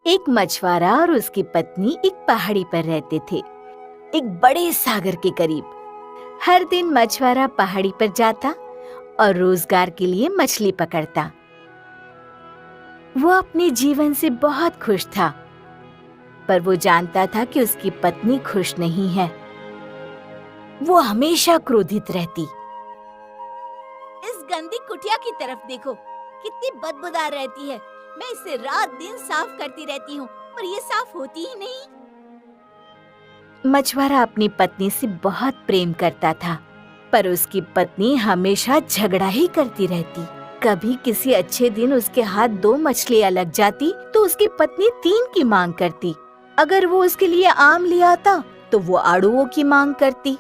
एक मछुआरा और उसकी पत्नी एक पहाड़ी पर रहते थे, एक बड़े सागर के करीब। हर दिन मछुआरा पहाड़ी पर जाता और रोजगार के लिए मछली पकड़ता। वो अपने जीवन से बहुत खुश था, पर वो जानता था कि उसकी पत्नी खुश नहीं है। वो हमेशा क्रोधित रहती। इस गंदी कुटिया की तरफ देखो, कितनी बदबूदार रहती है। मैं इसे रात दिन साफ करती रहती हूँ, पर ये साफ होती ही नहीं। मछुआरा अपनी पत्नी से बहुत प्रेम करता था, पर उसकी पत्नी हमेशा झगड़ा ही करती रहती। कभी किसी अच्छे दिन उसके हाथ 2 मछलियाँ लग जाती तो उसकी पत्नी 3 की मांग करती। अगर वो उसके लिए आम ले आता तो वो आड़ुओं की मांग करती।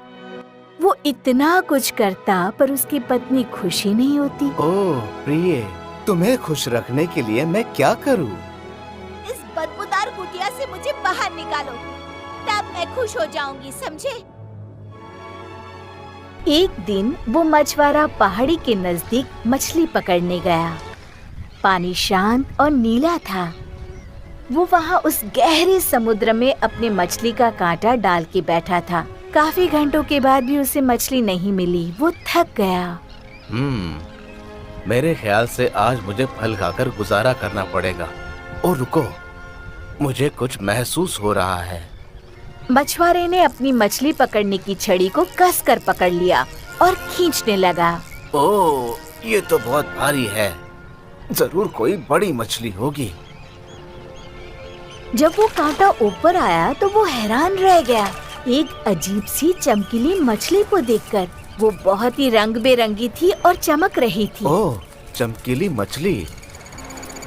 वो इतना कुछ करता, पर उसकी पत्नी खुशी नहीं होती। ओह प्रिय, तुम्हें खुश रखने के लिए मैं क्या करूं? इस बदबूदार कुटिया से मुझे बाहर निकालो, तब मैं खुश हो जाऊंगी, समझे? एक दिन वो मछुआरा पहाड़ी के नजदीक मछली पकड़ने गया। पानी शांत और नीला था। वो वहाँ उस गहरे समुद्र में अपने मछली का कांटा डाल के बैठा था। काफी घंटों के बाद भी उसे मछली नहीं मिली। वो थक गया। मेरे ख्याल से आज मुझे फल खाकर गुजारा करना पड़ेगा। और रुको, मुझे कुछ महसूस हो रहा है। मछुआरे ने अपनी मछली पकड़ने की छड़ी को कसकर पकड़ लिया और खींचने लगा। ओह, ये तो बहुत भारी है। जरूर कोई बड़ी मछली होगी। जब वो कांटा ऊपर आया तो वो हैरान रह गया। एक अजीब सी चमकीली मछली को देखकर। वो बहुत ही रंग बेरंगी थी और चमक रही थी। ओह, चमकीली मछली,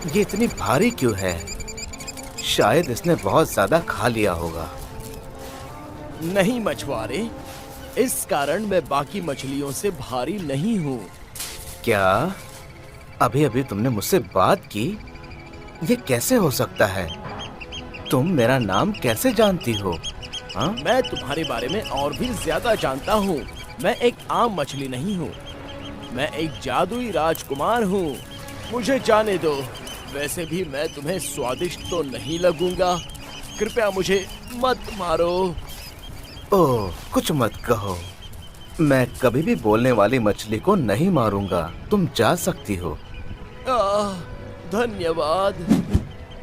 ये इतनी भारी क्यों है? शायद इसने बहुत ज्यादा खा लिया होगा। नहीं मछुआरे, इस कारण मैं बाकी मछलियों से भारी नहीं हूँ। क्या अभी अभी तुमने मुझसे बात की? ये कैसे हो सकता है? तुम मेरा नाम कैसे जानती हो? हाँ? मैं तुम्हारे बारे में और भी ज्यादा जानता हूँ। मैं एक आम मछली नहीं हूँ, मैं एक जादुई राजकुमार हूँ। मुझे जाने दो। वैसे भी मैं तुम्हें स्वादिष्ट तो नहीं लगूंगा। कृपया मुझे मत मारो। ओह, कुछ मत कहो। मैं कभी भी बोलने वाली मछली को नहीं मारूंगा। तुम जा सकती हो। धन्यवाद।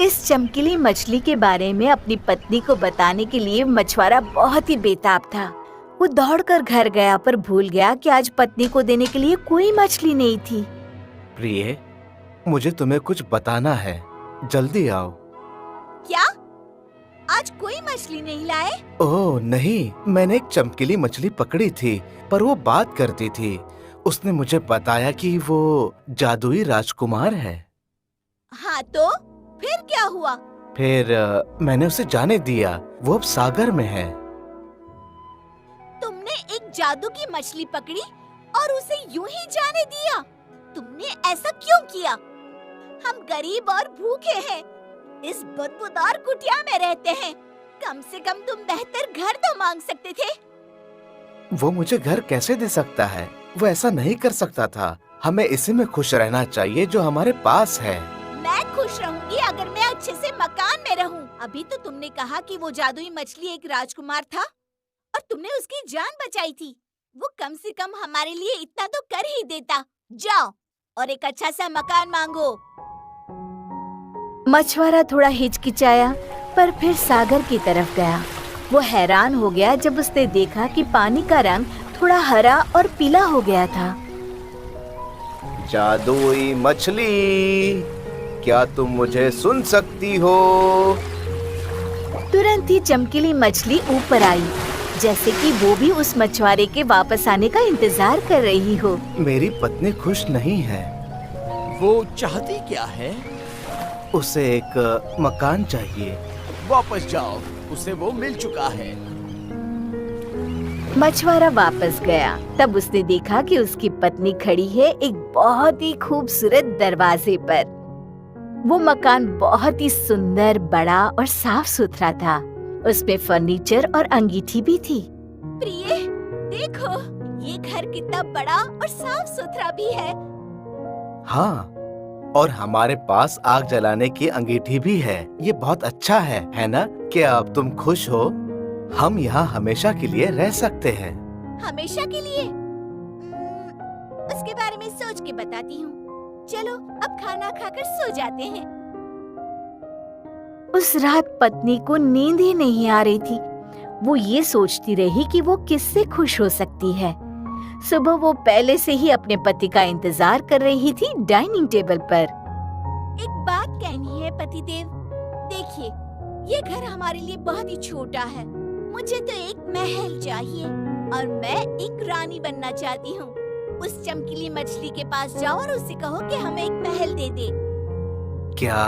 इस चमकीली मछली के बारे में अपनी पत्नी को बताने के लिए मछुआरा बहुत ही बेताब था। वो दौड़कर घर गया, पर भूल गया कि आज पत्नी को देने के लिए कोई मछली नहीं थी। प्रिय, मुझे तुम्हें कुछ बताना है। जल्दी आओ। क्या? आज कोई मछली नहीं लाए? ओह नहीं, मैंने एक चमकीली मछली पकड़ी थी, पर वो बात करती थी। उसने मुझे बताया कि वो जादुई राजकुमार है। हाँ तो फिर क्या हुआ? फिर मैंने उसे जाने दिया। वो अब सागर में है। तुमने एक जादू की मछली पकड़ी और उसे यूं ही जाने दिया? तुमने ऐसा क्यों किया? हम गरीब और भूखे हैं, इस बदबूदार कुटिया में रहते हैं। कम से कम तुम बेहतर घर तो मांग सकते थे। वो मुझे घर कैसे दे सकता है? वो ऐसा नहीं कर सकता था। हमें इसी में खुश रहना चाहिए जो हमारे पास है। मैं खुश रहूंगी अगर मैं अच्छे से मकान में रहूं। अभी तो तुमने कहा कि वो जादुई मछली एक राजकुमार था और तुमने उसकी जान बचाई थी। वो कम से कम हमारे लिए इतना तो कर ही देता। जाओ और एक अच्छा सा मकान मांगो। मछुआरा थोड़ा हिचकिचाया, पर फिर सागर की तरफ गया। वो हैरान हो गया जब उसने देखा कि पानी का रंग थोड़ा हरा और पीला हो गया था। जादुई मछली, क्या तुम मुझे सुन सकती हो? तुरंत ही चमकीली मछली ऊपर आई, जैसे कि वो भी उस मछुआरे के वापस आने का इंतजार कर रही हो। मेरी पत्नी खुश नहीं है। वो चाहती क्या है? उसे एक मकान चाहिए। वापस जाओ, उसे वो मिल चुका है। मछुआरा वापस गया। तब उसने देखा कि उसकी पत्नी खड़ी है एक बहुत ही खूबसूरत दरवाजे पर। वो मकान बहुत ही सुंदर, बड़ा और साफ सुथरा था। उसमें फर्नीचर और अंगीठी भी थी। प्रिय, देखो, ये घर कितना बड़ा और साफ सुथरा भी है। हाँ, और हमारे पास आग जलाने की अंगीठी भी है। ये बहुत अच्छा है ना? क्या अब तुम खुश हो? हम यहाँ हमेशा के लिए रह सकते हैं। हमेशा के लिए? उसके बारे में सोच के बताती हूँ। चलो अब खाना खाकर सो जाते हैं। उस रात पत्नी को नींद ही नहीं आ रही थी। वो ये सोचती रही कि वो किससे खुश हो सकती है। सुबह वो पहले से ही अपने पति का इंतजार कर रही थी डाइनिंग टेबल पर। एक बात कहनी है पतिदेव। देखिए, ये घर हमारे लिए बहुत ही छोटा है। मुझे तो एक महल चाहिए और मैं एक रानी बनना चाहती हूँ। उस चमकीली मछली के पास जाओ और उससे कहो कि हमें एक महल दे दे। क्या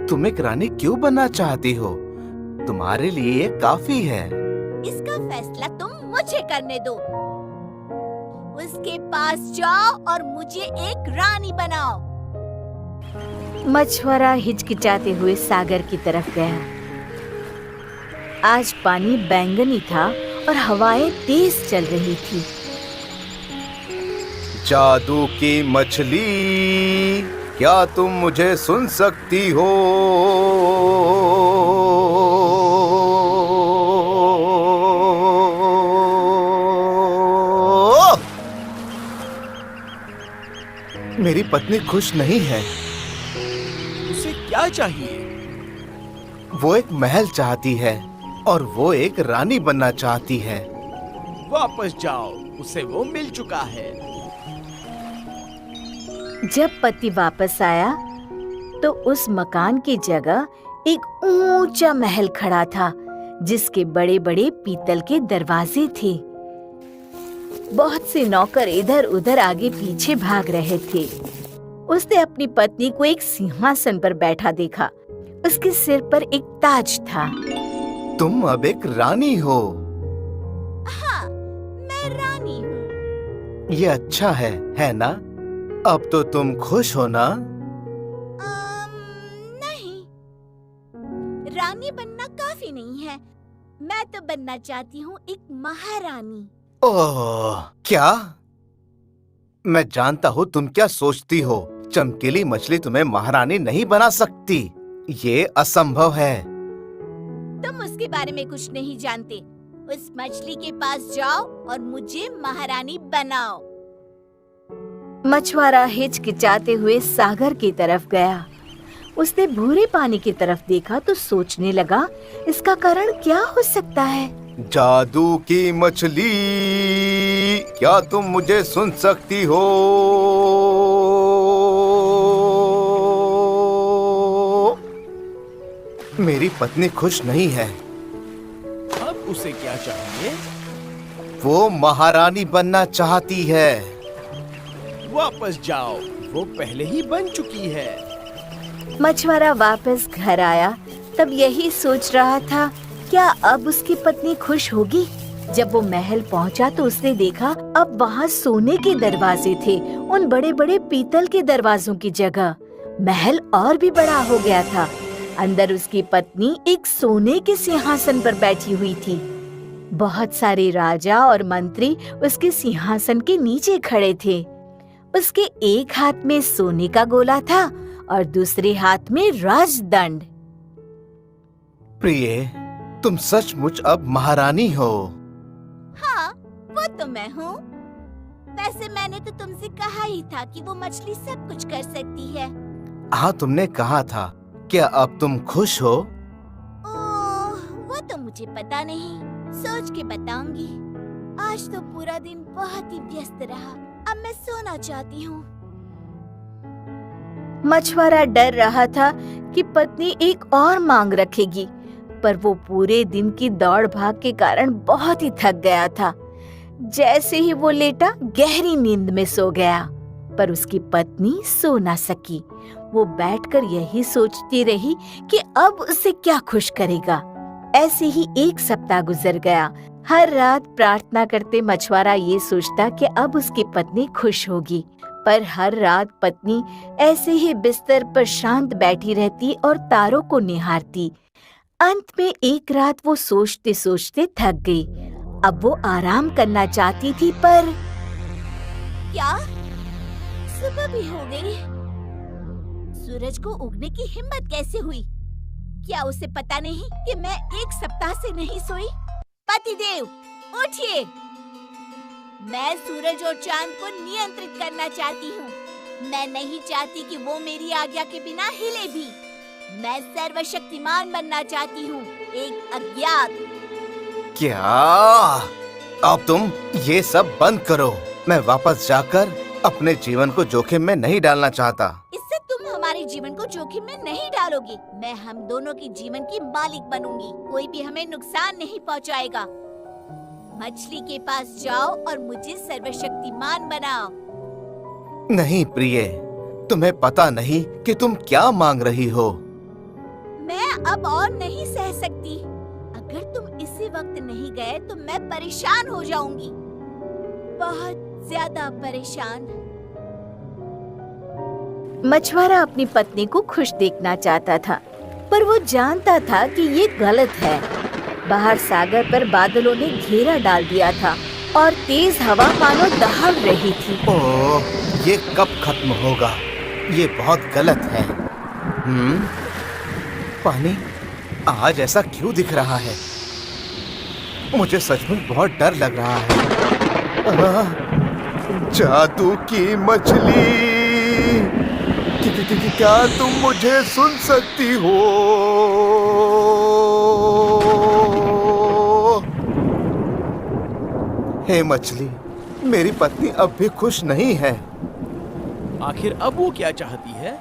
तुम एक रानी क्यों बनना चाहती हो? तुम्हारे लिए ये काफी है। इसका फैसला तुम मुझे करने दो। उसके पास जाओ और मुझे एक रानी बनाओ। मछुआरा हिचकिचाते हुए सागर की तरफ गया। आज पानी बैंगनी था और हवाएं तेज चल रही थी। जादू की मछली, क्या तुम मुझे सुन सकती हो? मेरी पत्नी खुश नहीं है। उसे क्या चाहिए? वो एक महल चाहती है और वो एक रानी बनना चाहती है। वापस जाओ, उसे वो मिल चुका है। जब पति वापस आया तो उस मकान की जगह एक ऊंचा महल खड़ा था, जिसके बड़े बड़े पीतल के दरवाजे थे। बहुत से नौकर इधर उधर आगे पीछे भाग रहे थे। उसने अपनी पत्नी को एक सिंहासन पर बैठा देखा। उसके सिर पर एक ताज था। तुम अब एक रानी हो। हाँ, मैं रानी हूँ। ये अच्छा है ना? अब तो तुम खुश हो ना? नहीं, रानी बनना काफी नहीं है। मैं तो बनना चाहती हूँ एक महारानी। ओह, क्या? मैं जानता हूँ तुम क्या सोचती हो। चमकीली मछली तुम्हें महारानी नहीं बना सकती। ये असंभव है। तुम उसके बारे में कुछ नहीं जानते। उस मछली के पास जाओ और मुझे महारानी बनाओ। मछुआरा हिचकिचाते हुए सागर की तरफ गया। उसने भूरे पानी की तरफ देखा तो सोचने लगा, इसका कारण क्या हो सकता है? जादू की मछली, क्या तुम मुझे सुन सकती हो? मेरी पत्नी खुश नहीं है। अब उसे क्या चाहिए? वो महारानी बनना चाहती है। वापस जाओ, वो पहले ही बन चुकी है। मछुआरा वापस घर आया तब यही सोच रहा था, क्या अब उसकी पत्नी खुश होगी? जब वो महल पहुंचा तो उसने देखा अब वहाँ सोने के दरवाजे थे, उन बड़े बड़े पीतल के दरवाजों की जगह। महल और भी बड़ा हो गया था। अंदर उसकी पत्नी एक सोने के सिंहासन पर बैठी हुई थी। बहुत सारे राजा और मंत्री उसके सिंहासन के नीचे खड़े थे। उसके एक हाथ में सोने का गोला था और दूसरे हाथ में राजदंड। प्रिय, तुम सचमुच अब महारानी हो। हाँ, वो तो मैं हूँ। वैसे मैंने तो तुमसे कहा ही था कि वो मछली सब कुछ कर सकती है। हाँ, तुमने कहा था। क्या अब तुम खुश हो? ओह, वो तो मुझे पता नहीं। सोच के बताऊंगी। आज तो पूरा दिन बहुत ही व्यस्त रहा। अब मैं सोना चाहती हूँ। मछुआरा डर रहा था कि पत्नी एक और मांग रखेगी, पर वो पूरे दिन की दौड़ भाग के कारण बहुत ही थक गया था। जैसे ही वो लेटा, गहरी नींद में सो गया, पर उसकी पत्नी सो ना सकी। वो बैठकर यही सोचती रही कि अब उसे क्या खुश करेगा। ऐसे ही एक सप्ताह गुजर गया। हर रात प्रार्थना करते मछुआरा ये सोचता कि अब उसकी पत्नी खुश होगी, पर हर रात पत्नी ऐसे ही बिस्तर पर शांत बैठी रहती और तारों को निहारती। अंत में एक रात वो सोचते सोचते थक गई। अब वो आराम करना चाहती थी, पर क्या? सुबह भी हो गई? सूरज को उगने की हिम्मत कैसे हुई? क्या उसे पता नहीं कि मैं 1 सप्ताह से नहीं सोई? पतिदेव, उठिए। मैं सूरज और चांद को नियंत्रित करना चाहती हूँ। मैं नहीं चाहती कि वो मेरी आज्ञा के बिना हिले भी। मैं सर्वशक्तिमान बनना चाहती हूँ, एक अज्ञात। क्या? अब तुम ये सब बंद करो। मैं वापस जाकर अपने जीवन को जोखिम में नहीं डालना चाहता। इससे तुम हमारे जीवन को जोखिम में नहीं डालोगे। मैं हम दोनों के जीवन की मालिक बनूंगी। कोई भी हमें नुकसान नहीं पहुंचाएगा। मछली के पास जाओ और मुझे सर्वशक्तिमान बनाओ। नहीं प्रिय, तुम्हें पता नहीं कि तुम क्या मांग रही हो। मैं अब और नहीं सह सकती। अगर तुम इसी वक्त नहीं गए तो मैं परेशान हो जाऊंगी, बहुत ज्यादा परेशान। मछुआरा अपनी पत्नी को खुश देखना चाहता था, पर वो जानता था कि ये गलत है। बाहर सागर पर बादलों ने घेरा डाल दिया था और तेज हवा मानो दहाड़ रही थी। ओह, ये कब खत्म होगा? ये बहुत गलत है। पानी आज ऐसा क्यों दिख रहा है? मुझे सचमुच बहुत डर लग रहा है। जादू की मछली, क्या तुम मुझे सुन सकती हो? हे मछली, मेरी पत्नी अब भी खुश नहीं है। आखिर अब वो क्या चाहती है?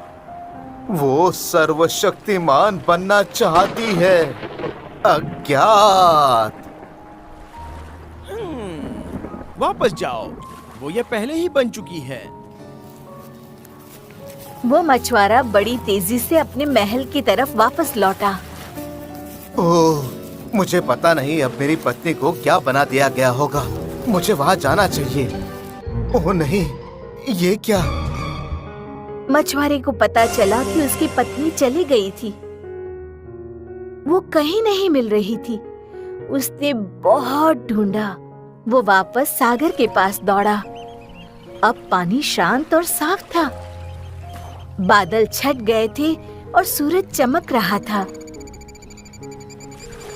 वो सर्वशक्तिमान बनना चाहती है, अज्ञात। वापस जाओ, वो ये पहले ही बन चुकी है। वो मछुआरा बड़ी तेजी से अपने महल की तरफ वापस लौटा। ओह, मुझे पता नहीं अब मेरी पत्नी को क्या बना दिया गया होगा। मुझे वहाँ जाना चाहिए। ओह नहीं, ये क्या? मछुआरे को पता चला कि उसकी पत्नी चली गई थी। वो कहीं नहीं मिल रही थी। उसने बहुत ढूंढा। वो वापस सागर के पास दौड़ा। अब पानी शांत और साफ था। बादल छट गए थे और सूरज चमक रहा था।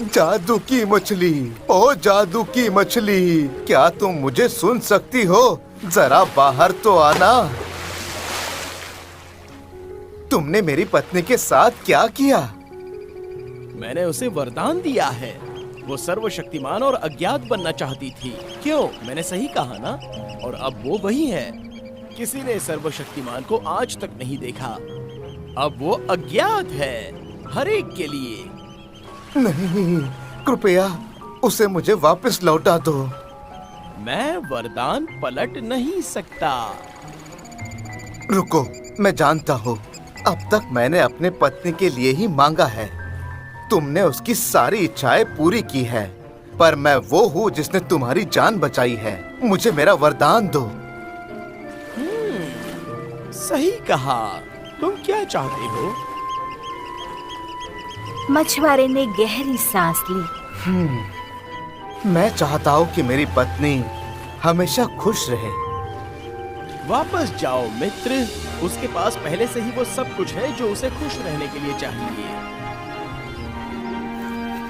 जादू की मछली, ओ जादू की मछली, क्या तुम मुझे सुन सकती हो? जरा बाहर तो आना। तुमने मेरी पत्नी के साथ क्या किया? मैंने उसे वरदान दिया है। वो सर्वशक्तिमान और अज्ञात बनना चाहती थी। क्यों? मैंने सही कहा ना? और अब वो वही है। किसी ने सर्वशक्तिमान को आज तक नहीं देखा। अब वो अज्ञात है, हर एक के लिए। नहीं, कृपया उसे मुझे वापस लौटा दो। मैं वरदान पलट नहीं सकता। रुको, मैं जानता हूँ। अब तक मैंने अपने पत्नी के लिए ही मांगा है। तुमने उसकी सारी इच्छाएं पूरी की है, पर मैं वो हूँ जिसने तुम्हारी जान बचाई है। मुझे मेरा वरदान दो। सही कहा। तुम क्या चाहते हो? मछुआरे ने गहरी सांस ली। मैं चाहता हूँ कि मेरी पत्नी हमेशा खुश रहे। वापस जाओ मित्र। उसके पास पहले से ही वो सब कुछ है जो उसे खुश रहने के लिए चाहिए।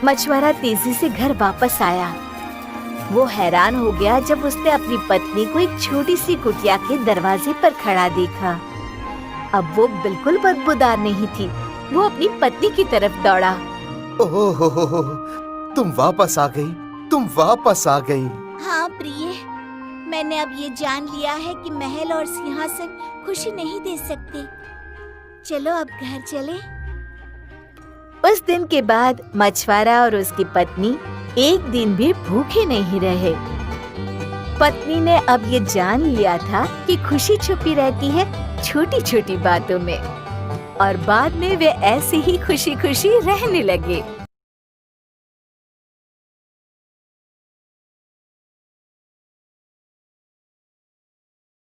मछुआरा तेजी से घर वापस आया। वो हैरान हो गया जब उसने अपनी पत्नी को एक छोटी सी कुटिया के दरवाजे पर खड़ा देखा। अब वो बिल्कुल बदबूदार नहीं थी। वो अपनी पत्नी की तरफ दौड़ा। ओह, तुम वापस आ गई। तुम वापस आ गई। हाँ प्रिय, मैंने अब ये जान लिया है कि महल और सिंहासन खुशी नहीं दे सकते। चलो अब घर चले। उस दिन के बाद मछुआरा और उसकी पत्नी एक दिन भी भूखे नहीं रहे। पत्नी ने अब ये जान लिया था कि खुशी छुपी रहती है छोटी छोटी बातों में, और बाद में वे ऐसे ही खुशी खुशी रहने लगे।